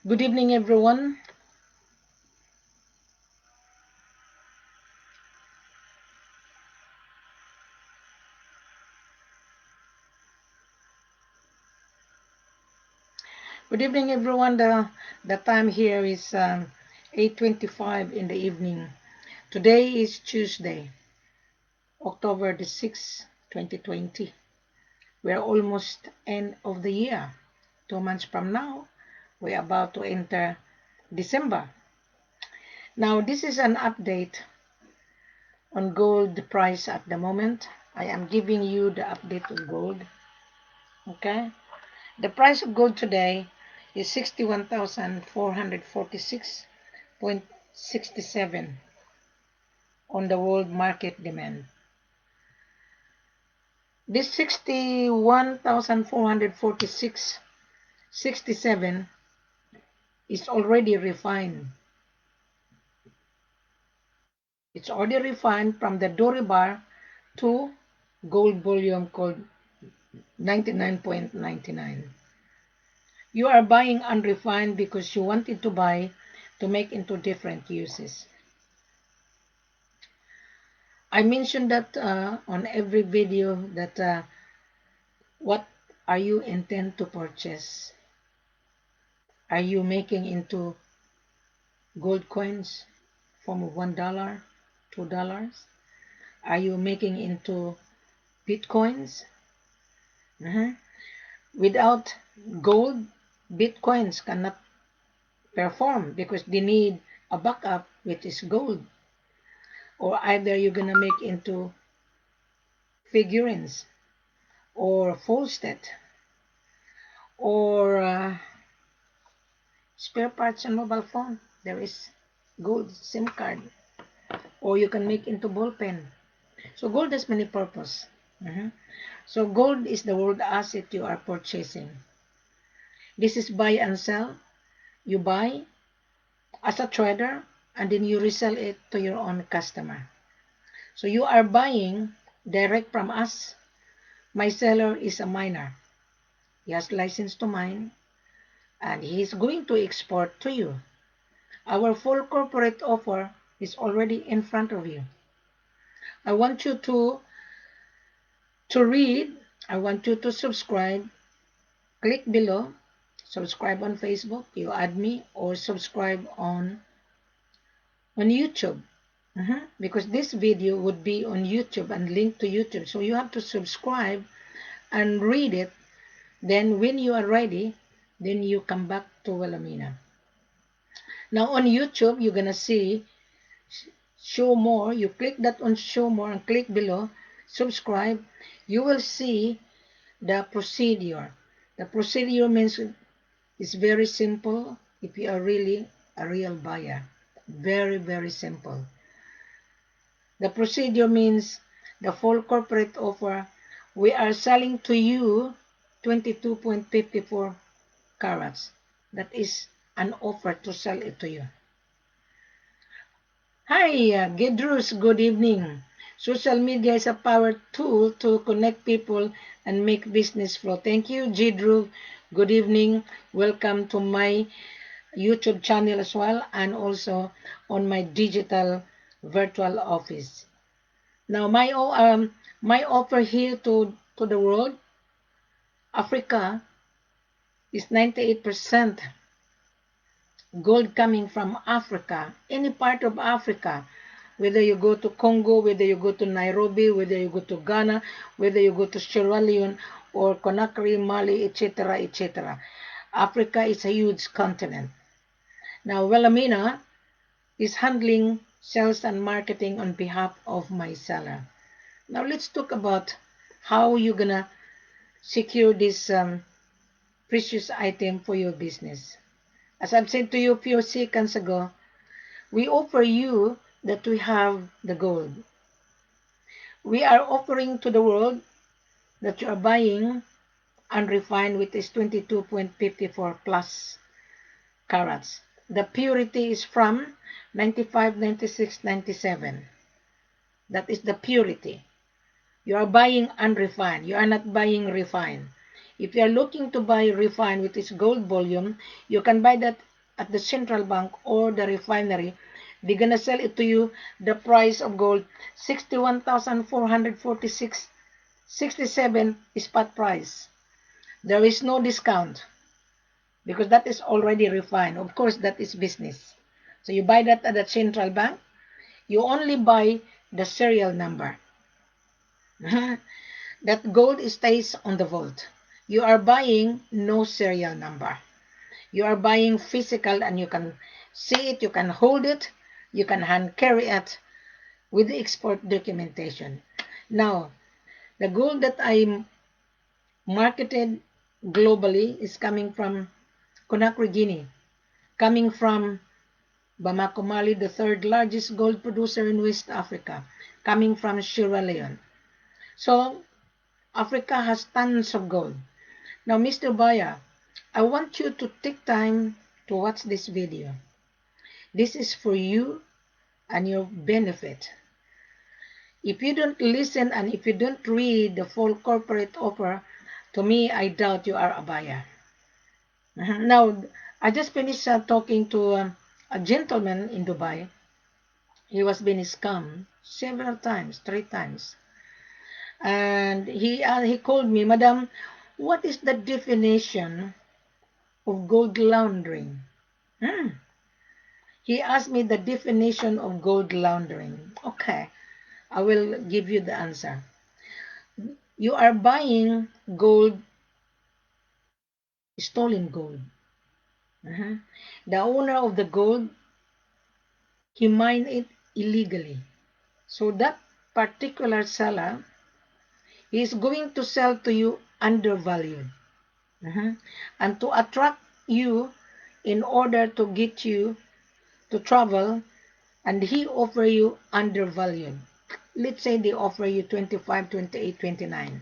Good evening, everyone. Good evening, everyone. The time here is 8:25 in the evening. Today is Tuesday, October the 6th, 2020. We're almost end of the year. 2 months from now, we're about to enter December. Now, this is an update on gold price at the moment. I am giving you the update on gold. Okay. The price of gold today is 61,446.67 on the world market demand. This 61,446.67 is already refined. It's already refined from the Dore bar to gold bullion called 99.99. You are buying unrefined because you wanted to buy to make into different uses. I mentioned that on every video that what are you intend to purchase? Are you making into gold coins from $1, $2? Are you making into bitcoins? Without gold, bitcoins cannot perform because they need a backup, which is gold. Or either you're gonna make into figurines or Volstead or spare parts on mobile phone. There is gold SIM card, or you can make into ball pen. So gold has many purpose. So gold is the world asset you are purchasing. This is buy and sell. You buy as a trader and then you resell it to your own customer. So you are buying direct from us. My seller is a miner. He has license to mine and he is going to export to you. Our full corporate offer is already in front of you. I want you to read. I want you to subscribe. Click below. Subscribe on Facebook. You add me, or subscribe on YouTube. Because this video would be on YouTube and linked to YouTube. So you have to subscribe and read it. Then when you are ready, then you come back to Wilhelmina. Now on YouTube, you're gonna see show more. You click that on show more and click below, subscribe. You will see the procedure. The procedure means it's very simple if you are really a real buyer. Very, very simple. The procedure means the full corporate offer. We are selling to you 22.54 carats. That is an offer to sell it to you. Hi, Gedrus, good evening. Social media is a power tool to connect people and make business flow. Thank you, Gedru. Good evening. Welcome to my YouTube channel as well, and also on my digital virtual office. Now, my offer here to the world, Africa, is 98% gold coming from Africa, any part of Africa, whether you go to Congo, whether you go to Nairobi, whether you go to Ghana, whether you go to Sierra Leone or Conakry, Mali, etc., etc. Africa is a huge continent. Now, Wilhelmina is handling sales and marketing on behalf of my seller. Now, let's talk about how you're gonna secure this precious item for your business. As I've said to you a few seconds ago, we offer you that we have the gold. We are offering to the world that you are buying unrefined, which is 22.54 plus carats. The purity is from 95, 96, 97. That is the purity. You are buying unrefined. You are not buying refined. If you are looking to buy refined, which is gold bullion, you can buy that at the central bank or the refinery, they're gonna sell it to you the price of gold 61,446.67 spot price. There is no discount because that is already refined. Of course, that is business. So you buy that at the central bank. You only buy the serial number. That gold stays on the vault. You are buying no serial number. You are buying physical and you can see it, you can hold it, you can hand carry it with the export documentation. Now, the gold that I marketed globally is coming from Conakry Guinea, coming from Bamako, Mali, the third largest gold producer in West Africa, coming from Sierra Leone. So, Africa has tons of gold. Now, Mr. Buyer, I want you to take time to watch this video. This is for you and your benefit. If you don't listen and if you don't read the full corporate offer, to me, I doubt you are a buyer. Now, I just finished talking to a gentleman in Dubai. He was being scammed several times, 3 times. And he called me, Madam, what is the definition of gold laundering? He asked me the definition of gold laundering. Okay, I will give you the answer. You are buying gold, stolen gold. The owner of the gold, he mined it illegally. So that particular seller is going to sell to you undervalued. And to attract you in order to get you to travel, and he offer you undervalued. Let's say they offer you 25, 28, 29.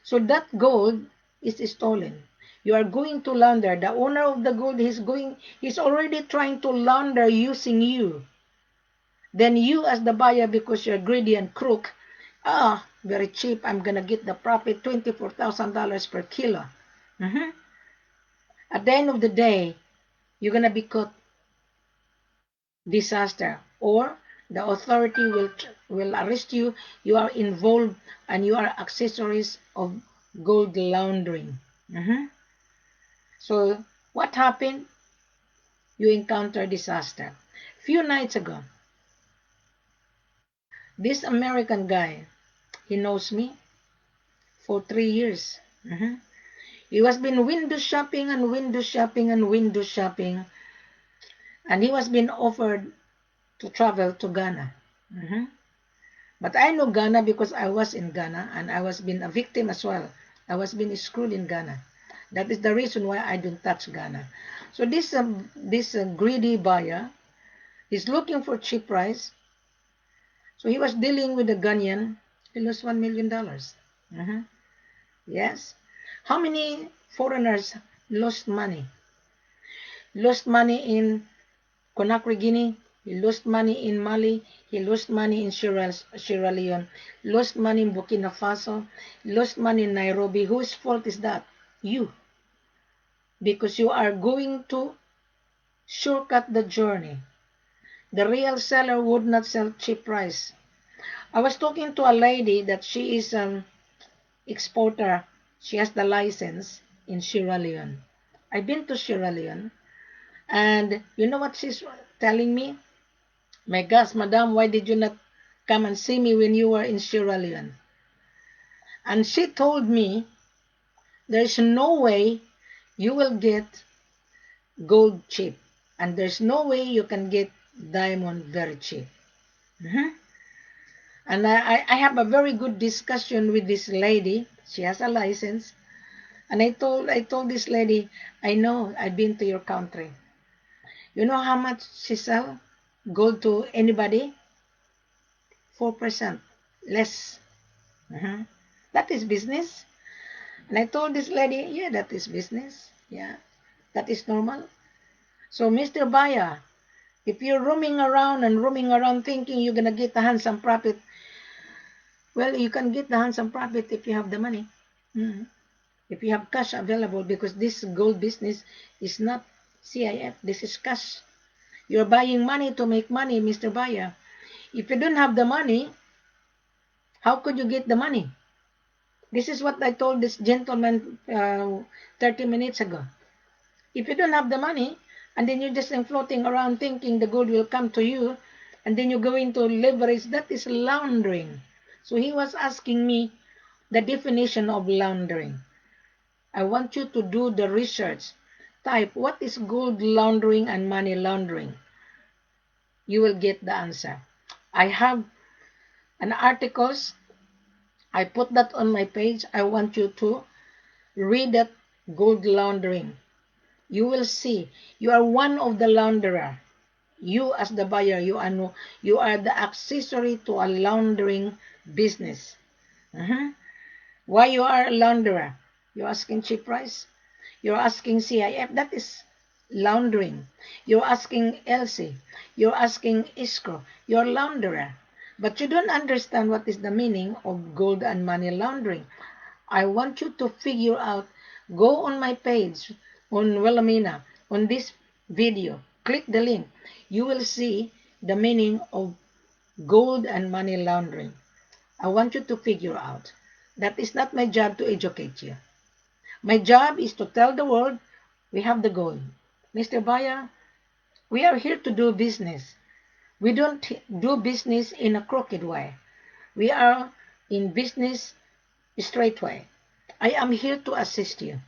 So that gold is stolen. You are going to launder. The owner of the gold he's already trying to launder using you. Then you as the buyer, because you're greedy and crook, very cheap, I'm gonna get the profit, $24,000 per kilo. At the end of the day, you're gonna be caught disaster, or the authority will arrest you. You are involved and you are accessories of gold laundering. So what happened? You encounter disaster. Few nights ago, this American guy, he knows me for 3 years. He was been window shopping and window shopping and window shopping, and he was been offered to travel to Ghana. But I know Ghana because I was in Ghana and I was been a victim as well. I was being screwed in Ghana. That is the reason why I don't touch Ghana. So this greedy buyer is looking for cheap price. So he was dealing with a Ghanaian. He lost $1 million. Yes. How many foreigners lost money? Lost money in Conakry Guinea. He lost money in Mali. He lost money in Sierra Leone. Lost money in Burkina Faso. Lost money in Nairobi. Whose fault is that? You. Because you are going to shortcut the journey. The real seller would not sell cheap price. I was talking to a lady that she is an exporter. She has the license in Sierra Leone. I've been to Sierra Leone. And you know what she's telling me? My gosh, madam, why did you not come and see me when you were in Sierra Leone? And she told me, there's no way you will get gold cheap. And there's no way you can get diamond very cheap. And I have a very good discussion with this lady. She has a license. And I told this lady, I know, I've been to your country. You know how much she sell gold to anybody? 4%. Less. That is business. And I told this lady, yeah, that is business. Yeah, that is normal. So, Mr. Buyer, if you're roaming around thinking you're going to get a handsome profit, well, you can get the handsome profit if you have the money. If you have cash available, because this gold business is not CIF. This is cash. You're buying money to make money, Mr. Buyer. If you don't have the money, how could you get the money? This is what I told this gentleman 30 minutes ago. If you don't have the money, and then you're just floating around thinking the gold will come to you, and then you're going to leverage, that is laundering. So he was asking me the definition of laundering. I want you to do the research. Type, what is gold laundering and money laundering? You will get the answer. I have an articles. I put that on my page. I want you to read that gold laundering. You will see you are one of the launderer. You as the buyer, you are the accessory to a laundering business. Why you are a launderer? You're asking cheap price. You're asking CIF. That is laundering. You're asking LC. You're asking escrow. You're launderer. But you don't understand what is the meaning of gold and money laundering. I want you to figure out. Go on my page on Wilhelmina on this video. Click the link. You will see the meaning of gold and money laundering. I want you to figure out. That is not my job to educate you. My job is to tell the world we have the gold. Mr. Buyer, we are here to do business. We don't do business in a crooked way. We are in business straight way. I am here to assist you.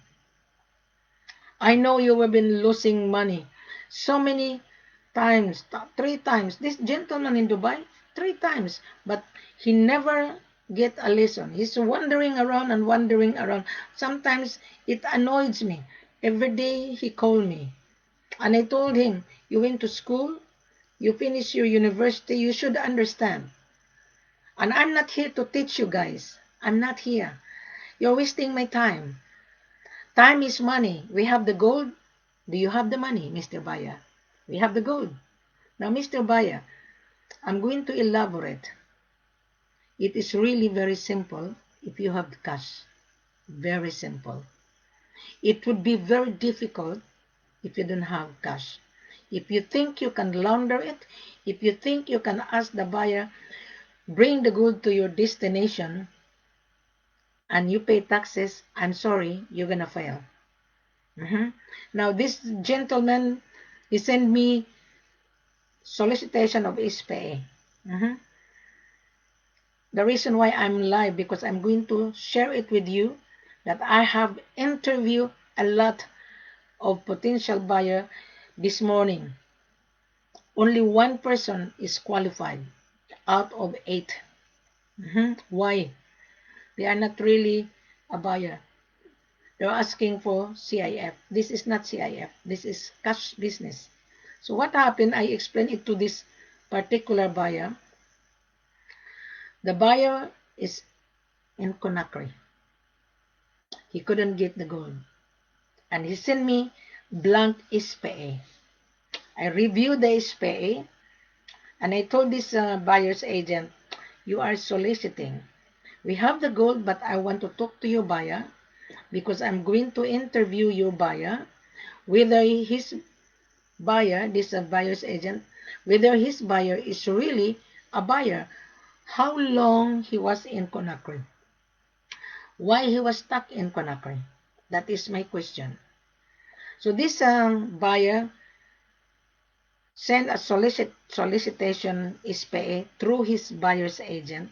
I know you have been losing money so many times, 3 times. This gentleman in Dubai, 3 times, but he never get a lesson. He's wandering around and wandering around. Sometimes it annoys me. Every day he called me. And I told him, you went to school, you finished your university, you should understand. And I'm not here to teach you guys. I'm not here. You're wasting my time. Time is money. We have the gold. Do you have the money, Mr. Buyer? We have the gold. Now, Mr. Buyer, I'm going to elaborate. It is really very simple if you have cash. Very simple. It would be very difficult if you don't have cash. If you think you can launder it, if you think you can ask the buyer, bring the gold to your destination, and you pay taxes, I'm sorry, you're going to fail. Now, this gentleman, he sent me solicitation of SPA. The reason why I'm live, because I'm going to share it with you, that I have interviewed a lot of potential buyer this morning. Only 1 person is qualified out of 8. Why? They are not really a buyer. They're asking for CIF. This is not CIF. This is cash business. So what happened, I explained it to this particular buyer. The buyer is in Conakry. He couldn't get the gold. And he sent me blank SPA. I reviewed the SPA and I told this buyer's agent, you are soliciting. We have the gold, but I want to talk to your buyer because I'm going to interview your buyer, whether his buyer, this buyer's agent, whether his buyer is really a buyer, how long he was in Conakry, why he was stuck in Conakry. That is my question. So this buyer sent a solicitation SPA through his buyer's agent,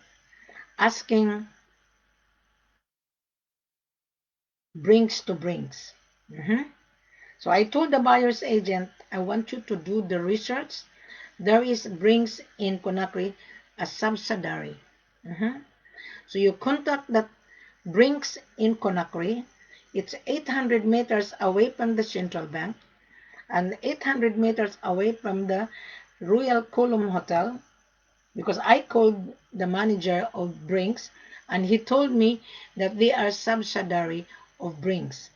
asking brinks to brinks. So I told the buyer's agent, I want you to do the research. There is brinks in Conakry, a subsidiary. So you contact that brinks in Conakry. It's 800 meters away from the central bank and 800 meters away from the Royal Column Hotel, because I called the manager of Brinks and he told me that they are subsidiary of Brinks.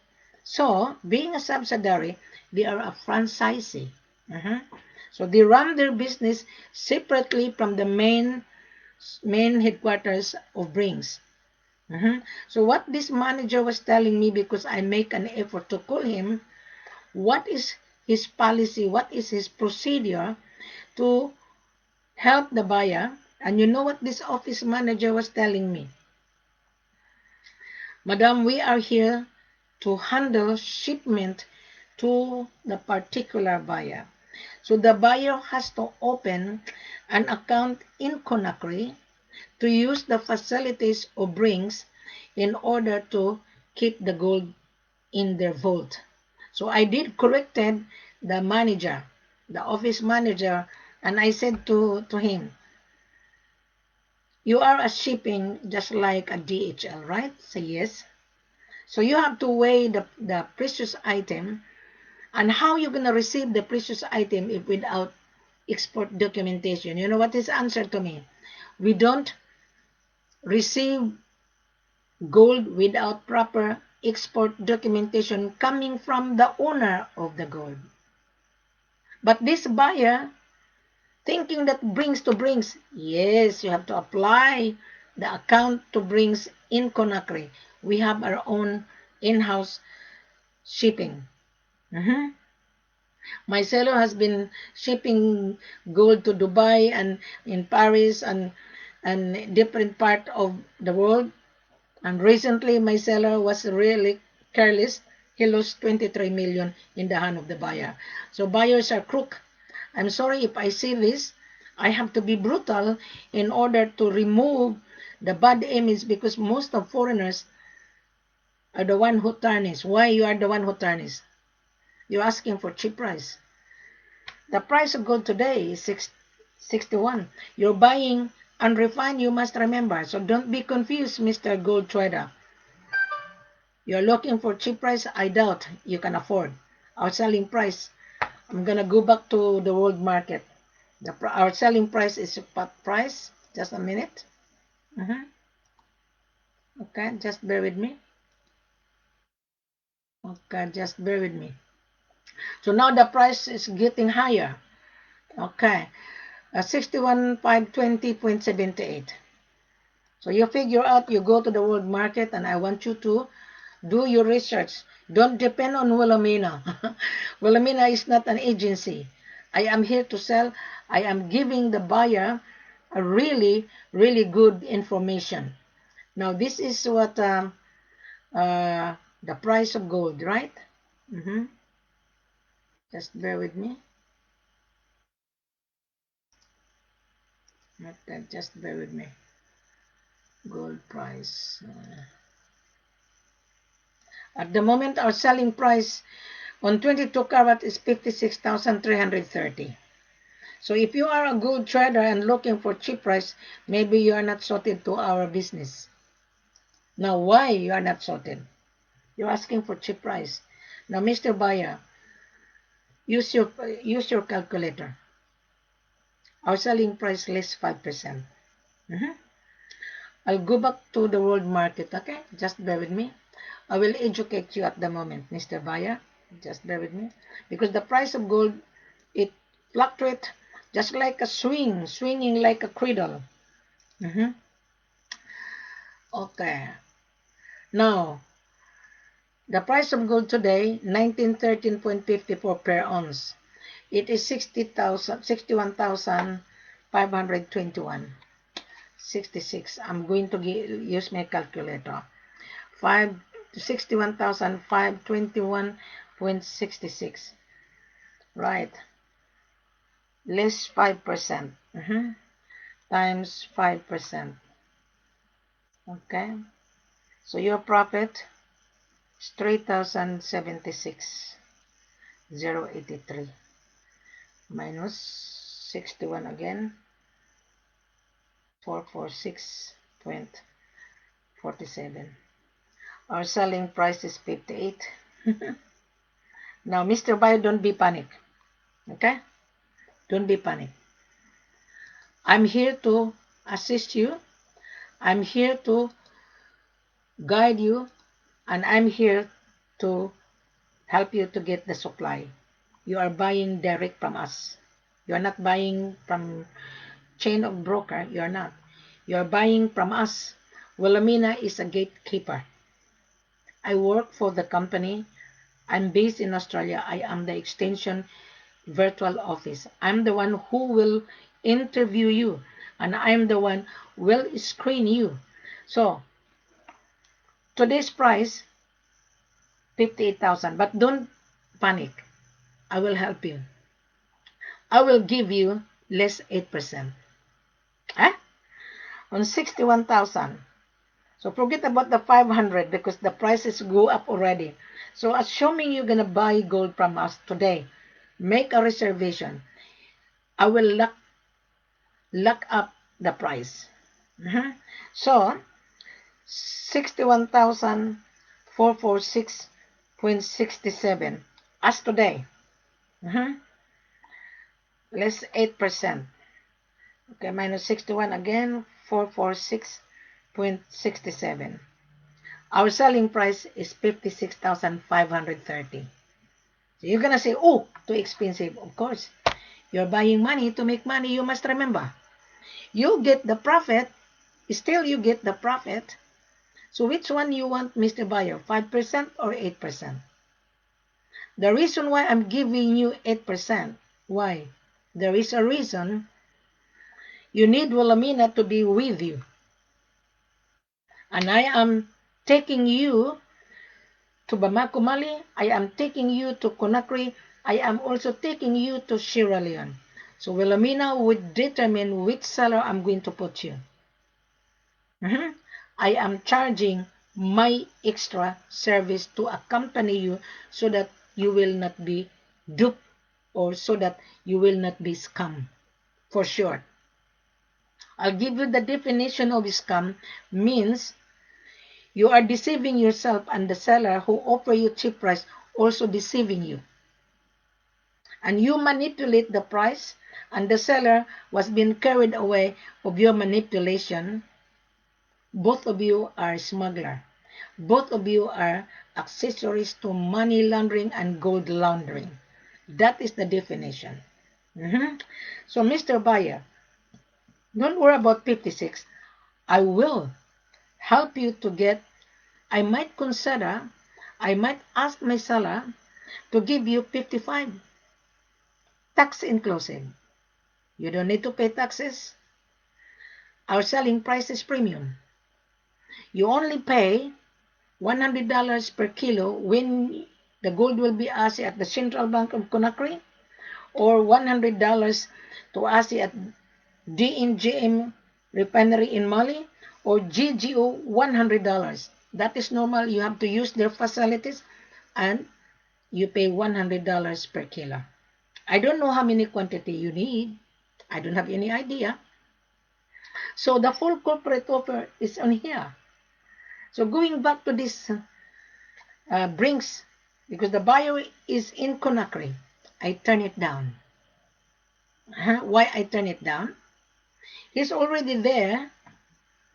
So, being a subsidiary, they are a franchisee. So they run their business separately from the main headquarters of Brinks. So what this manager was telling me, because I make an effort to call him, what is his policy, what is his procedure to help the buyer. And you know what this office manager was telling me? Madam, we are here to handle shipment to the particular buyer. So the buyer has to open an account in Conakry to use the facilities of Brinks in order to keep the gold in their vault. So I did corrected the manager, the office manager, and I said to him, you are a shipping just like a DHL, right? Say yes. So you have to weigh the precious item, and how you're going to receive the precious item if without export documentation. You know what his answer to me? We don't receive gold without proper export documentation coming from the owner of the gold. But this buyer, thinking that brings to brings, yes, you have to apply the account to brings in Conakry. We have our own in-house shipping. My seller has been shipping gold to Dubai and in Paris and different part of the world. And recently, my seller was really careless. He lost 23 million in the hand of the buyer. So buyers are crook. I'm sorry if I see this. I have to be brutal in order to remove the bad image, because most of foreigners are the one who tarnish. Why you are the one who tarnish? You're asking for cheap price. The price of gold today is 61. You're buying unrefined, you must remember. So don't be confused, Mr. Gold Trader. You're looking for cheap price, I doubt you can afford. Our selling price, I'm going to go back to the world market. Our selling price is what price? Just a minute. Okay, just bear with me. Okay, just bear with me. So now the price is getting higher. Okay, 61,520.78. So you figure out, you go to the world market, and I want you to do your research. Don't depend on Wilhelmina. Wilhelmina is not an agency. I am here to sell. I am giving the buyer a really, really good information. Now, this is what the price of gold, right? Just bear with me. Okay, just bear with me. Gold price. At the moment, our selling price on 22 karat is 56,330. So if you are a gold trader and looking for cheap price, maybe you are not suited to our business. Now, why you are not suited? You're asking for cheap price. Now, Mr. Buyer, use your calculator. Our selling price less 5%. I'll go back to the world market, okay? Just bear with me. I will educate you at the moment, Mr. Buyer. Just bear with me. Because the price of gold, it fluctuates just like a swinging like a cradle. Okay. Now, the price of gold today, 1913.54 per ounce. It is 61,521. 66. I'm going to use my calculator. 61,521.66. Right. Less 5%. Times 5%. Okay. So your profit is 3,076,083 minus 61 again, 446.47. Our selling price is 58. Now, Mr. Buyer, don't be panic. Okay? Don't be panic. I'm here to assist you. I'm here to guide you, and I'm here to help you to get the supply. You are buying direct from us. You are not buying from chain of broker. You are not. You are buying from us. Wilhelmina is a gatekeeper. I work for the company I'm based in Australia. I am the extension virtual office. I'm the one who will interview you, and I'm the one who will screen you. So today's price 58,000, but don't panic. I will help you. I will give you less 8%. Eh? On 61,000. So forget about the 500 because the prices go up already. So assuming you're going to buy gold from us today, make a reservation. I will lock up the price. So 61,446.67 as today. Less 8%. Okay, minus 61 again, 446.67. Our selling price is 56,530. So you're gonna say, oh, too expensive. Of course, you're buying money to make money. You must remember, you get the profit. Still, you get the profit. So which one you want, Mr. Buyer, 5% or 8%? The reason why I'm giving you 8%, why? There is a reason. You need Wilhelmina to be with you. And I am taking you to Bamako, Mali. I am taking you to Conakry. I am also taking you to Sierra Leone. So Wilhelmina would determine which seller I'm going to put you. I am charging my extra service to accompany you so that you will not be duped or so that you will not be scammed. For sure. I'll give you the definition of scam. Means you are deceiving yourself and the seller who offer you cheap price also deceiving you. And you manipulate the price and the seller was being carried away of your manipulation. Both of you are smuggler. Both of you are accessories to money laundering and gold laundering. That is the definition. So Mr. Buyer, don't worry about 56. I will help you to get, I might ask my seller to give you 55, tax inclusive. You don't need to pay taxes. Our selling price is premium. You only pay $100 per kilo when the gold will be assay at the Central Bank of Conakry, or $100 to assay at DNGM refinery in Mali, or GGO $100. That is normal. You have to use their facilities and you pay $100 per kilo. I don't know how many quantity you need. I don't have any idea. So the full corporate offer is on here. So going back to this brings, because the buyer is in Conakry, I turn it down. Why I turn it down? He's already there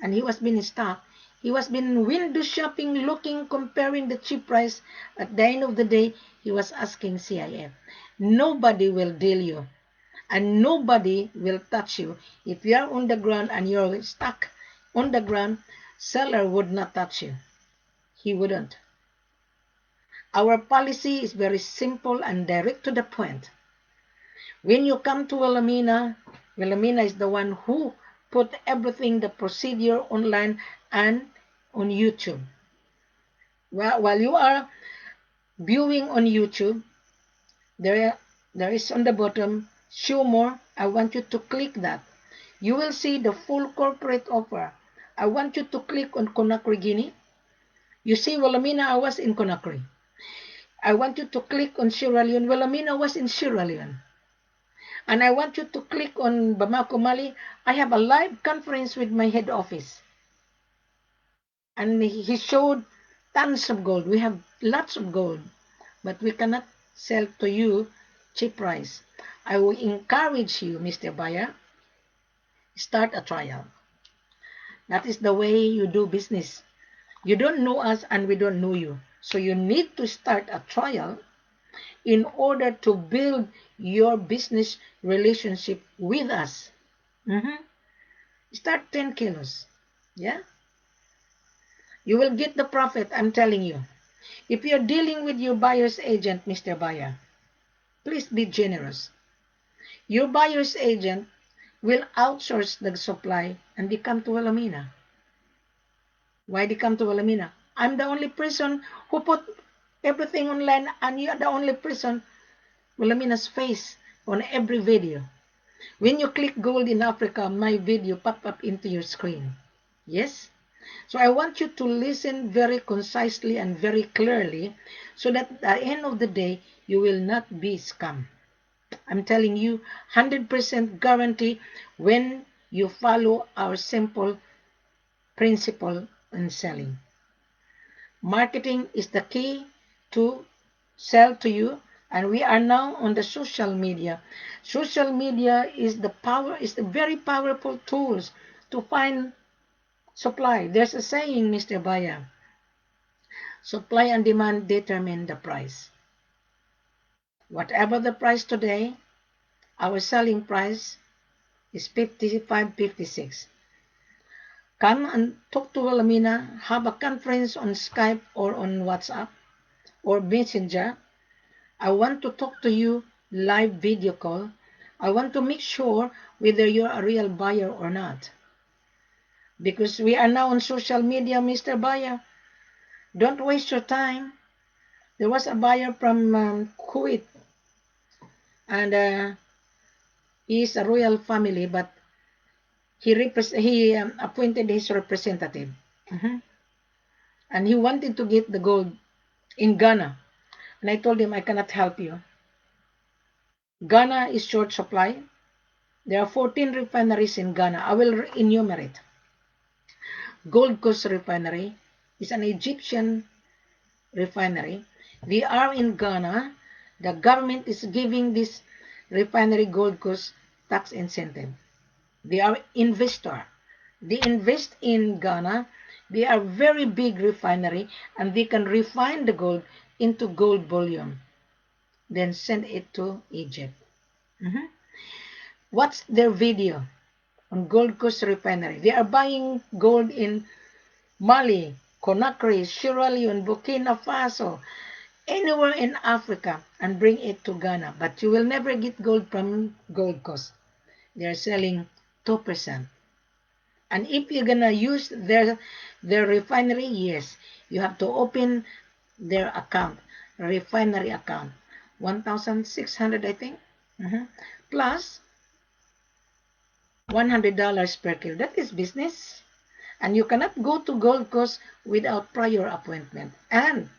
and he was been stock. He was been window shopping, looking, comparing the cheap price. At the end of the day, he was asking CIF. Nobody will deal you and nobody will touch you. If you are on the ground and you're stuck on the ground, seller would not touch you. He wouldn't. Our policy is very simple and direct to the point. When you come to Wilhelmina, Wilhelmina is the one who put everything, the procedure online and on YouTube. While you are viewing on YouTube, there is on the bottom, show more. I want you to click that. You will see the full corporate offer. I want you to click on Conakry Guinea. You see Wilhelmina, I was in Conakry. I want you to click on Sierra Leone. Wilhelmina was in Sierra Leone. And I want you to click on Bamako, Mali. I have a live conference with my head office. And he showed tons of gold. We have lots of gold. But we cannot sell to you cheap price. I will encourage you, Mr. Buyer, start a trial. That is the way you do business. You don't know us and we don't know you. So you need to start a trial in order to build your business relationship with us. Start 10 kilos. Yeah? You will get the profit, I'm telling you. If you're dealing with your buyer's agent, Mr. Buyer, please be generous. Your buyer's agent will outsource the supply and they come to Wilhelmina. Why they come to Wilhelmina? I'm the only person who put everything online and you're the only person, Wilhelmina's face on every video. When you click gold in Africa, my video pop up into your screen. Yes? So I want you to listen very concisely and very clearly so that at the end of the day, you will not be scammed. I'm telling you, 100% guarantee when you follow our simple principle in selling. Marketing is the key to sell to you, and we are now on the social media. Social media is the very powerful tools to find supply. There's a saying, Mr. Baya, supply and demand determine the price. Whatever the price today, our selling price is 55, 56. Come and talk to Wilhelmina, have a conference on Skype or on WhatsApp or Messenger. I want to talk to you live video call. I want to make sure whether you're a real buyer or not. Because we are now on social media, Mr. Buyer. Don't waste your time. There was a buyer from Kuwait, and he is a royal family, but he appointed his representative. And he wanted to get the gold in Ghana. And I told him, I cannot help you. Ghana is short supply. There are 14 refineries in Ghana. I will enumerate. Gold Coast Refinery is an Egyptian refinery. They are in Ghana. The government is giving this refinery Gold Coast tax incentive. They are investor. They invest in Ghana. They are very big refinery and they can refine the gold into gold bullion. Then send it to Egypt. What's their video on Gold Coast Refinery? They are buying gold in Mali, Conakry, Sierra Leone, Burkina Faso, anywhere in Africa and bring it to Ghana. But you will never get gold from Gold Coast. They are selling 2%. And if you're gonna use their refinery, yes, you have to open their account, refinery account, 1,600, I think, plus $100 per kilo. That is business, and you cannot go to Gold Coast without prior appointment. And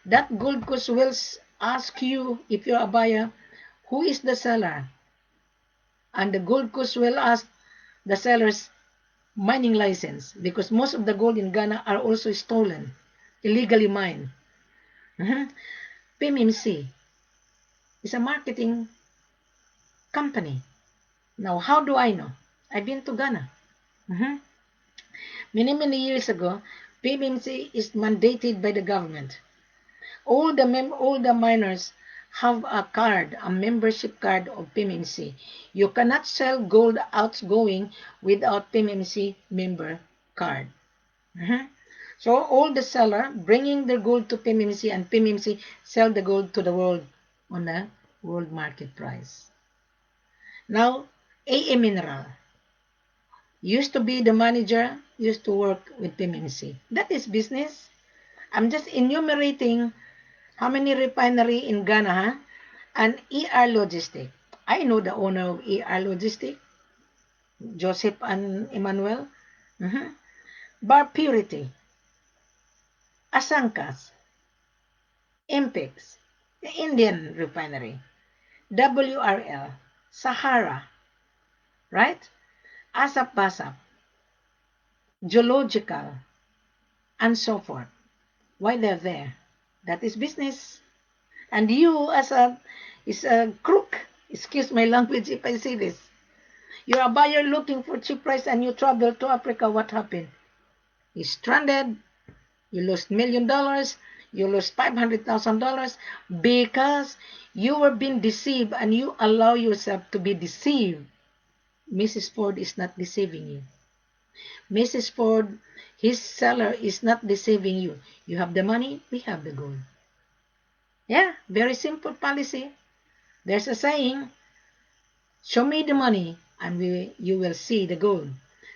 that Gold Coast will ask you, if you're a buyer, who is the seller, and the Gold Coast will ask the seller's mining license, because most of the gold in Ghana are also stolen, illegally mined. PMMC is a marketing company. Now, how do I know? I've been to Ghana. Many years ago, PMMC is mandated by the government. All the miners have a card, a membership card of PMMC. You cannot sell gold outgoing without PMMC member card. So all the seller bringing their gold to PMMC and PMMC sell the gold to the world on the world market price. Now, AA Mineral used to be the manager, used to work with PMMC. That is business. I'm just enumerating how many refinery in Ghana, and ER Logistic. I know the owner of ER Logistic, Joseph and Emmanuel. Bar Purity, Asankas, Impex, the Indian refinery, WRL, Sahara, right? Asap Basap, Geological, and so forth. Why they're there? That is business. And you as a crook, excuse my language if I say this, you're a buyer looking for cheap price and you travel to Africa, what happened? You're stranded, you lost $1 million, you lost $500,000 because you were being deceived and you allow yourself to be deceived. Mrs. Ford is not deceiving you. Mrs. Ford, his seller is not deceiving you. You have the money, we have the gold. Yeah, very simple policy. There's a saying, show me the money and you will see the gold.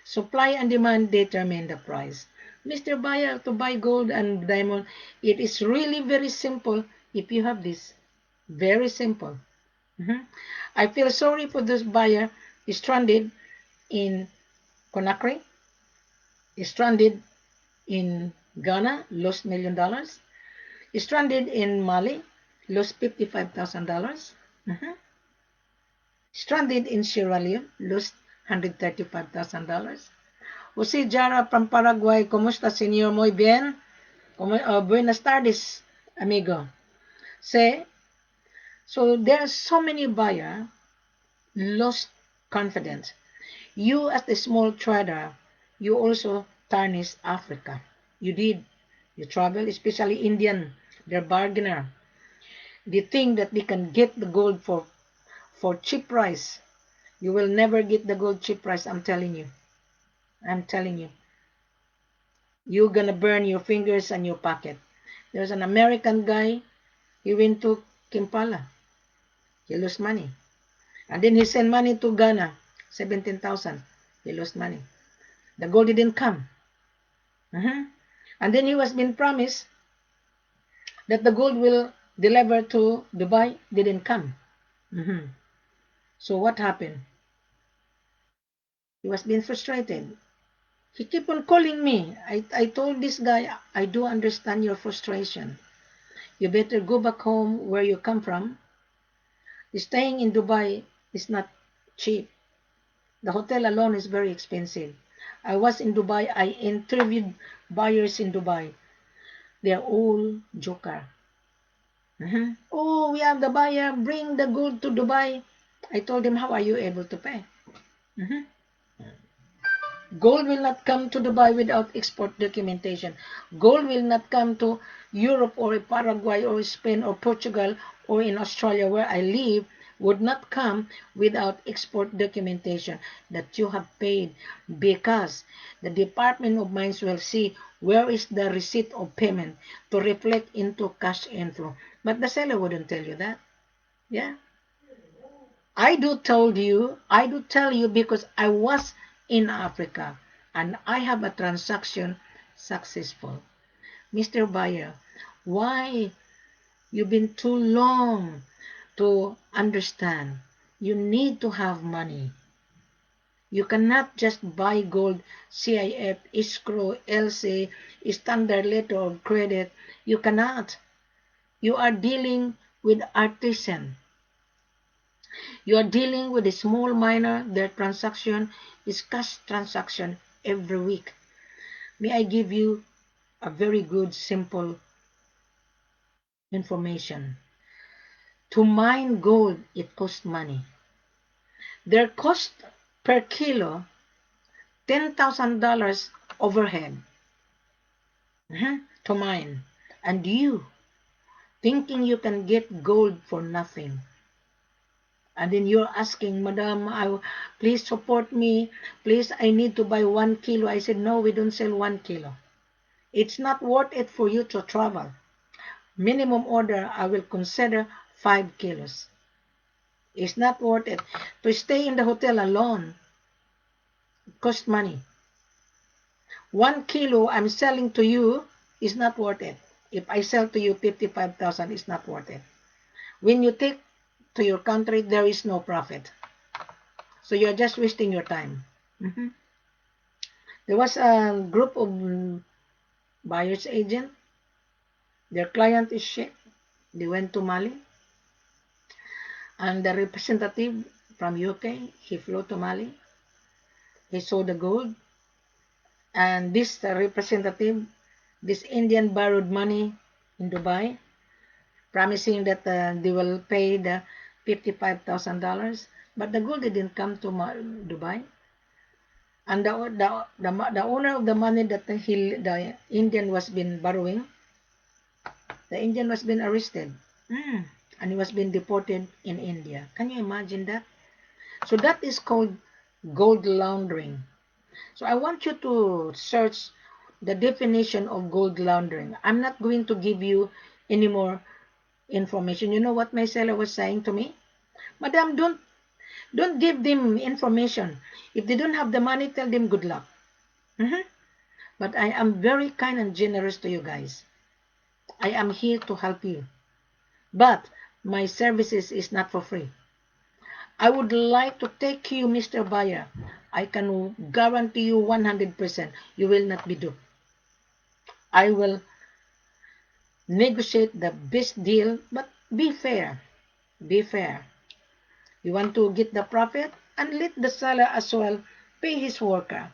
Supply and demand determine the price. Mr. Buyer, to buy gold and diamond, it is really very simple if you have this. Very simple. Mhm. I feel sorry for this buyer stranded in Conakry, stranded in Ghana, lost $1 million, stranded in Mali, lost $55,000. Mhm. Stranded in Sierra Leone, lost $135,000. Jose Jara from Paraguay, ¿cómo está, señor? Muy bien. Buenas tardes, amigo. Say, so there are so many buyers lost confidence. You, as the small trader, you also tarnish Africa. You did. You travel, especially Indian. They're bargainer. They think that they can get the gold for cheap price. You will never get the gold cheap price, I'm telling you. I'm telling you. You're gonna burn your fingers and your pocket. There's an American guy, he went to Kimpala. He lost money. And then he sent money to Ghana, 17,000. He lost money. The gold didn't come. And then he was being promised that the gold will deliver to Dubai, didn't come. So what happened? He was being frustrated. He kept on calling me. I told this guy, I do understand your frustration. You better go back home where you come from. Staying in Dubai is not cheap. The hotel alone is very expensive. I was in Dubai. I interviewed buyers in Dubai. They are all joker. Oh, we have the buyer. Bring the gold to Dubai. I told him, how are you able to pay? Mhm. Gold will not come to Dubai without export documentation. Gold will not come to Europe or Paraguay or Spain or Portugal or in Australia where I live would not come without export documentation that you have paid, because the Department of Mines will see where is the receipt of payment to reflect into cash inflow. But the seller wouldn't tell you that. Yeah. I do tell you because I was in Africa and I have a transaction successful. Mr. Buyer, why you've been too long to understand? You need to have money. You cannot just buy gold, CIF, escrow, LC, standard letter of credit. You cannot. You are dealing with artisan. You are dealing with a small miner. Their transaction is cash transaction every week. May I give you a very good, simple information? To mine gold, it costs money. Their cost per kilo, $10,000 overhead to mine. And you, thinking you can get gold for nothing. And then you're asking, Madam, please support me. Please, I need to buy 1 kilo. I said, no, we don't sell 1 kilo. It's not worth it for you to travel. Minimum order, I will consider 5 kilos. It's not worth it. To stay in the hotel alone, it costs money. 1 kilo I'm selling to you is not worth it. If I sell to you 55,000, it's not worth it. When you take to your country, there is no profit. So you're just wasting your time. There was a group of buyer's agent. Their client is ship. They went to Mali. And the representative from UK, he flew to Mali. He saw the gold. And this representative, this Indian borrowed money in Dubai, promising that they will pay the $55,000. But the gold didn't come to Dubai. And the owner of the money that the Indian was been borrowing, the Indian was been arrested. And he was being deported in India. Can you imagine that? So that is called gold laundering. So I want you to search the definition of gold laundering. I'm not going to give you any more information. You know what my seller was saying to me? Madam, don't give them information. If they don't have the money, tell them good luck. Mhm. But I am very kind and generous to you guys. I am here to help you. But my services is not for free. I would like to take you, Mr. Buyer. I can guarantee you 100% you will not be duped. I will negotiate the best deal, but be fair. Be fair. You want to get the profit and let the seller as well pay his worker.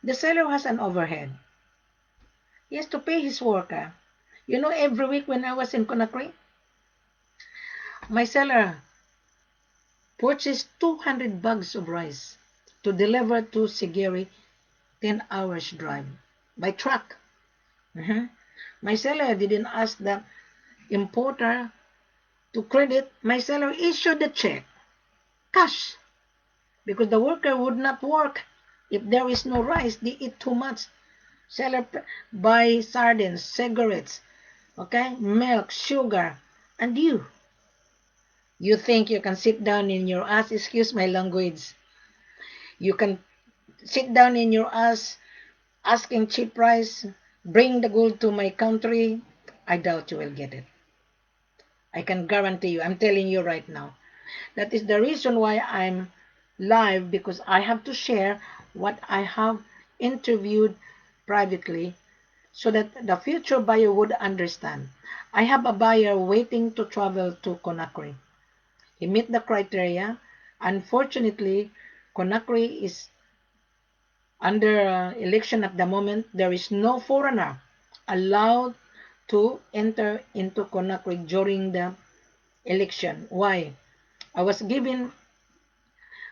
The seller has an overhead. He has to pay his worker. You know, every week when I was in Conakry, my seller purchased 200 bags of rice to deliver to Sigiri, 10 hours drive by truck. Mhm. My seller didn't ask the importer to credit. My seller issued the check, cash, because the worker would not work if there is no rice. They eat too much. Seller buy sardines, cigarettes, okay, milk, sugar, and you think you can sit down in your ass, excuse my language, you can sit down in your ass asking cheap price, bring the gold to my country. I doubt you will get it. I can guarantee you, I'm telling you right now. That is the reason why I'm live, because I have to share what I have interviewed privately so that the future buyer would understand. I have a buyer waiting to travel to Conakry. He met the criteria. Unfortunately, Conakry is under election at the moment. There is no foreigner allowed to enter into Conakry during the election. Why? I was given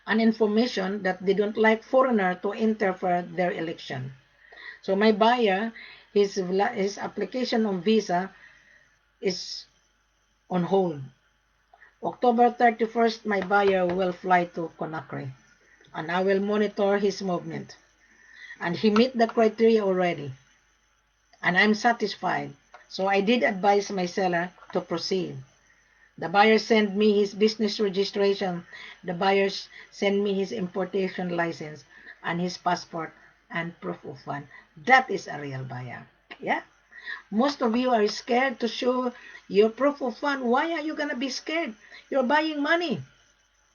an information that they don't like foreigner to enter for their election. So my buyer, his application on visa is on hold. October 31st, my buyer will fly to Conakry, and I will monitor his movement. And he met the criteria already, and I'm satisfied. So I did advise my seller to proceed. The buyer sent me his business registration. The buyer sent me his importation license and his passport and proof of fund. That is a real buyer. Yeah. Most of you are scared to show your proof of fund. Why are you gonna be scared? You're buying money.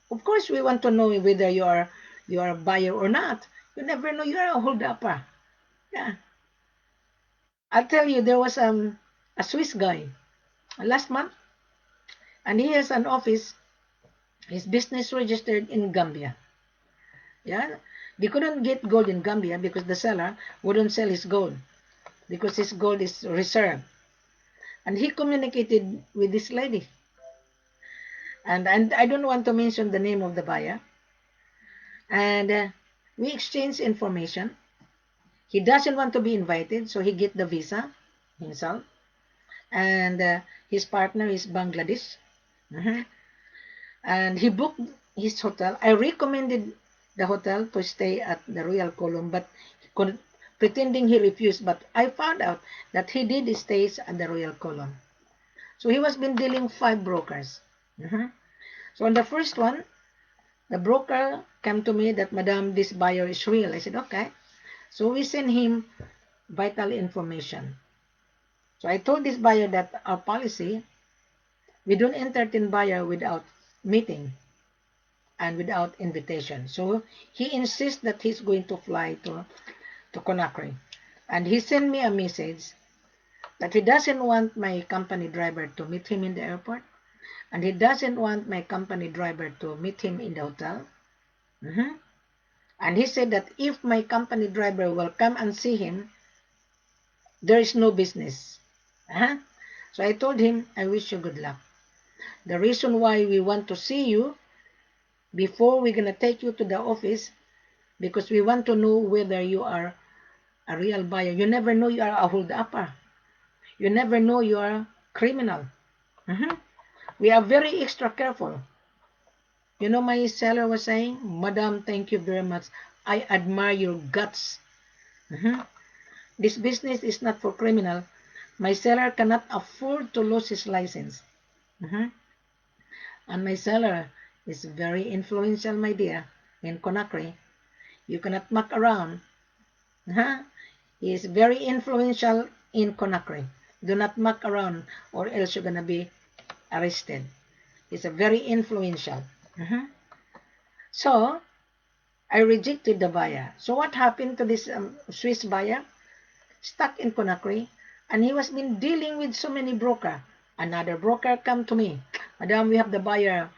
Of course, we want to know whether you are a buyer or not. You never know. You're a hold-upper. Yeah. I'll tell you, there was a Swiss guy last month, and he has an office. His business registered in Gambia. Yeah, they couldn't get gold in Gambia because the seller wouldn't sell his gold because his gold is reserved. And he communicated with this lady, and I don't want to mention the name of the buyer. And we exchanged information. He doesn't want to be invited, so he get the visa himself. And his partner is Bangladesh. Mhm. And he booked his hotel. I recommended the hotel to stay at the Royal Column, but pretending he refused. But I found out that he did stay at the Royal Column. So he was been dealing 5 brokers. Mhm. So on the first one, the broker came to me that, Madam, this buyer is real. I said, okay. So we sent him vital information. So I told this buyer that our policy, we don't entertain buyer without meeting and without invitation. So he insists that he's going to fly to Conakry. And he sent me a message that he doesn't want my company driver to meet him in the airport. And he doesn't want my company driver to meet him in the hotel. Mhm. And he said that if my company driver will come and see him, there is no business. Uh-huh. So I told him, I wish you good luck. The reason why we want to see you before we're going to take you to the office, because we want to know whether you are a real buyer. You never know you are a hold-upper. You never know you are a criminal. Mhm. We are very extra careful. You know, my seller was saying, Madam, thank you very much. I admire your guts. Mhm. This business is not for criminal. My seller cannot afford to lose his license. Mhm. And my seller is very influential, my dear, in Conakry. You cannot muck around. Huh? He is very influential in Conakry. Do not muck around or else you're gonna be arrested. He's a very influential. Mhm. So I rejected the buyer. So what happened to this Swiss buyer? Stuck in Conakry, and he was been dealing with so many broker. Another broker come to me. Madam, we have the buyer.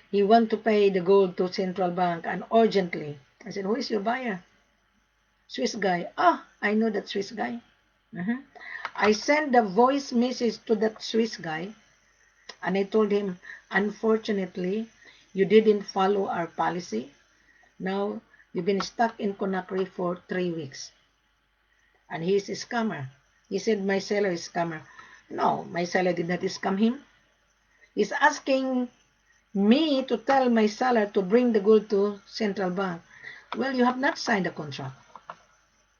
He want to pay the gold to central bank and urgently. I said, who is your buyer? Swiss guy. Ah, I know that Swiss guy. Mhm. I sent the voice message to that Swiss guy and I told him, unfortunately, you didn't follow our policy. Now, you've been stuck in Conakry for 3 weeks. And he's a scammer. He said, my seller is scammer. No, my seller did not scam him. He's asking me to tell my seller to bring the gold to central bank. Well, you have not signed a contract.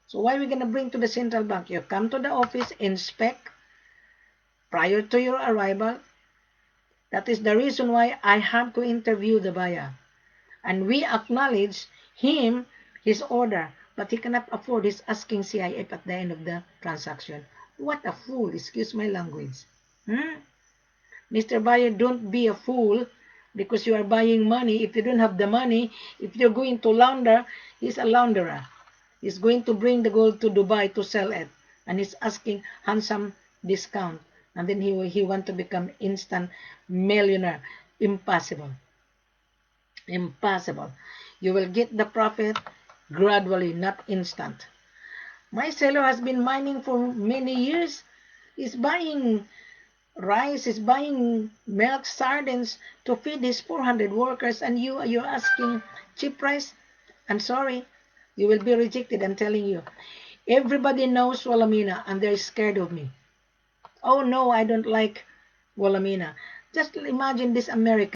So why are we going to bring to the central bank? You come to the office, inspect prior to your arrival. That is the reason why I have to interview the buyer. And we acknowledge him, his order, but he cannot afford his asking CIF at the end of the transaction. What a fool, excuse my language. Hmm? Mr. Buyer, don't be a fool because you are buying money. If you don't have the money, if you're going to launder, he's a launderer. He's going to bring the gold to Dubai to sell it. And he's asking handsome discount. And then he want to become instant millionaire. Impossible. Impossible. You will get the profit gradually, not instant. My seller has been mining for many years. He's buying rice, he's buying milk, sardines to feed his 400 workers, and you're asking cheap price. I'm sorry, you will be rejected. I'm telling you. Everybody knows Wilhelmina, and they're scared of me. Oh no, I don't like Wilhelmina. Just imagine this American.